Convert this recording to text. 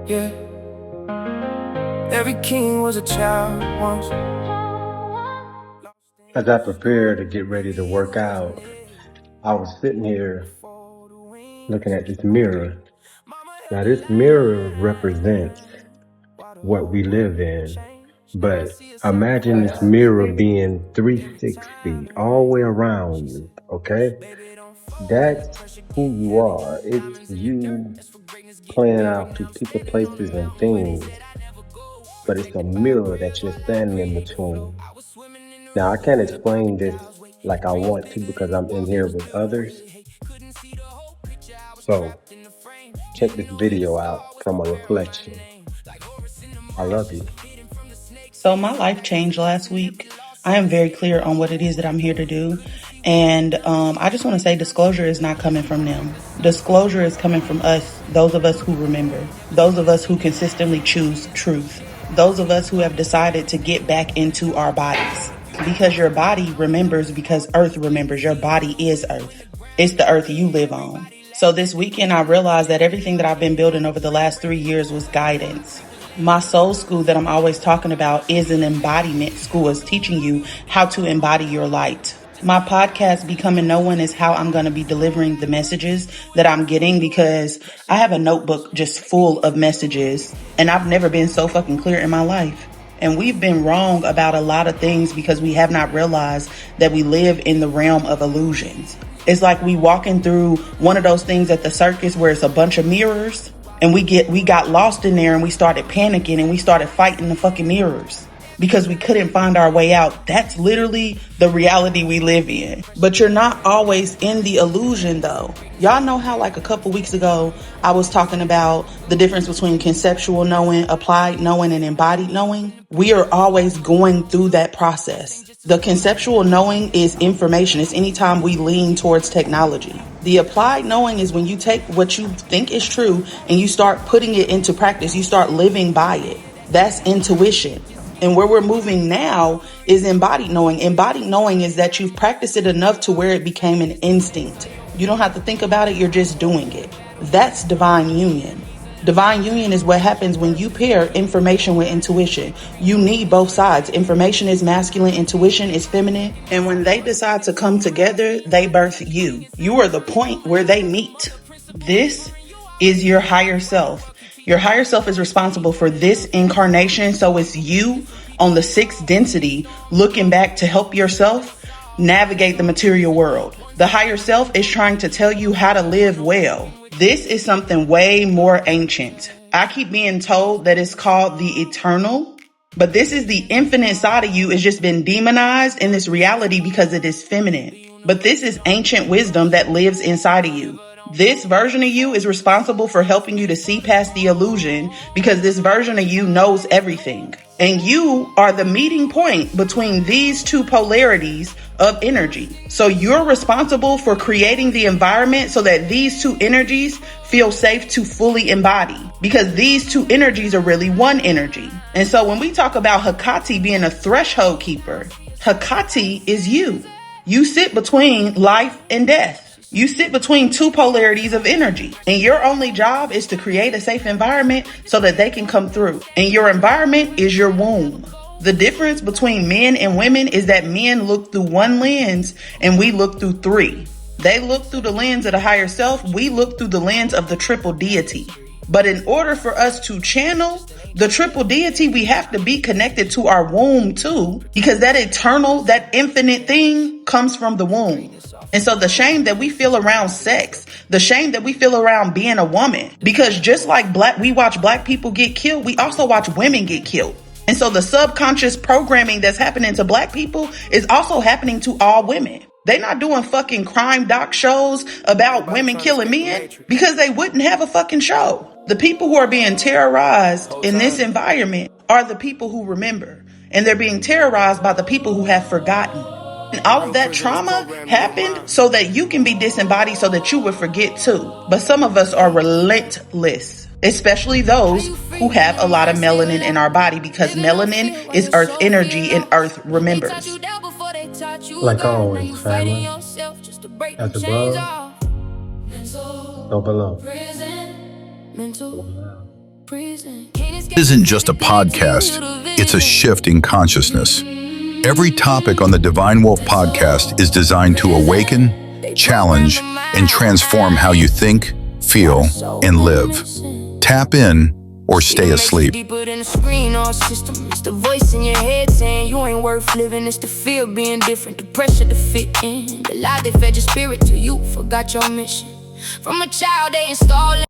Yeah, every king was a child once. As I prepare to get ready to work out, I was sitting here looking at this mirror. Now, this mirror represents what we live in, but imagine this mirror being 360 all the way around you, okay? That's who you are. It's you playing out to people, places, and things, but it's a mirror that you're standing in between. Now, I can't explain this like I want to because I'm in here with others. So check this video out from a reflection. I love you. So my life changed last week. I am very clear on what it is that I'm here to do. And I just want to say disclosure is not coming from them. Disclosure is coming from us, those of us who remember, those of us who consistently choose truth, those of us who have decided to get back into our bodies. Because your body remembers, because Earth remembers. Your body is Earth. It's the Earth you live on. So this weekend, I realized that everything that I've been building over the last 3 years was guidance. My soul school that I'm always talking about is an embodiment school. It's teaching you how to embody your light. My podcast, Becoming No One, is how I'm going to be delivering the messages that I'm getting, because I have a notebook just full of messages and I've never been so fucking clear in my life. And we've been wrong about a lot of things because we have not realized that we live in the realm of illusions. It's like we walking through one of those things at the circus where it's a bunch of mirrors, and we got lost in there and we started panicking and we started fighting the fucking mirrors because we couldn't find our way out. That's literally the reality we live in. But you're not always in the illusion though. Y'all know how like a couple weeks ago, I was talking about the difference between conceptual knowing, applied knowing, and embodied knowing? We are always going through that process. The conceptual knowing is information. It's anytime we lean towards technology. The applied knowing is when you take what you think is true and you start putting it into practice. You start living by it. That's intuition. And where we're moving now is embodied knowing. Embodied knowing is that you've practiced it enough to where it became an instinct. You don't have to think about it, you're just doing it. That's divine union. Divine union is what happens when you pair information with intuition. You need both sides. Information is masculine, intuition is feminine. And when they decide to come together, they birth you. You are the point where they meet. This is your higher self. Your higher self is responsible for this incarnation. So it's you on the sixth density looking back to help yourself navigate the material world. The higher self is trying to tell you how to live well. This is something way more ancient. I keep being told that it's called the eternal, but this is the infinite side of you. It's just been demonized in this reality because it is feminine. But this is ancient wisdom that lives inside of you. This version of you is responsible for helping you to see past the illusion, because this version of you knows everything. And you are the meeting point between these two polarities of energy. So you're responsible for creating the environment so that these two energies feel safe to fully embody, because these two energies are really one energy. And so when we talk about Hecate being a threshold keeper, Hecate is you. You sit between life and death. You sit between two polarities of energy, and your only job is to create a safe environment so that they can come through. And your environment is your womb. The difference between men and women is that men look through one lens and we look through three. They look through the lens of the higher self. We look through the lens of the triple deity. But in order for us to channel the triple deity, we have to be connected to our womb too, because that eternal, that infinite thing comes from the womb. And so the shame that we feel around sex, the shame that we feel around being a woman, because just like we watch black people get killed, we also watch women get killed. And so the subconscious programming that's happening to black people is also happening to all women. They're not doing fucking crime doc shows about women killing men because they wouldn't have a fucking show. The people who are being terrorized in this environment are the people who remember. And they're being terrorized by the people who have forgotten. And all of that trauma happened so that you can be disembodied, so that you would forget too. But some of us are relentless, especially those who have a lot of melanin in our body, because melanin is earth energy and earth remembers. Like always, family, as above, so below. Isn't just a podcast, it's a shift in consciousness. Every topic on the Divine Wolf podcast is designed to awaken, challenge, and transform how you think, feel, and live. Tap in or stay asleep. Deeper than the screen or system. It's the voice in your head saying you ain't worth living. It's the fear of being different, the pressure to fit in. The lie they fed your spirit till you forgot your mission. From a child they installed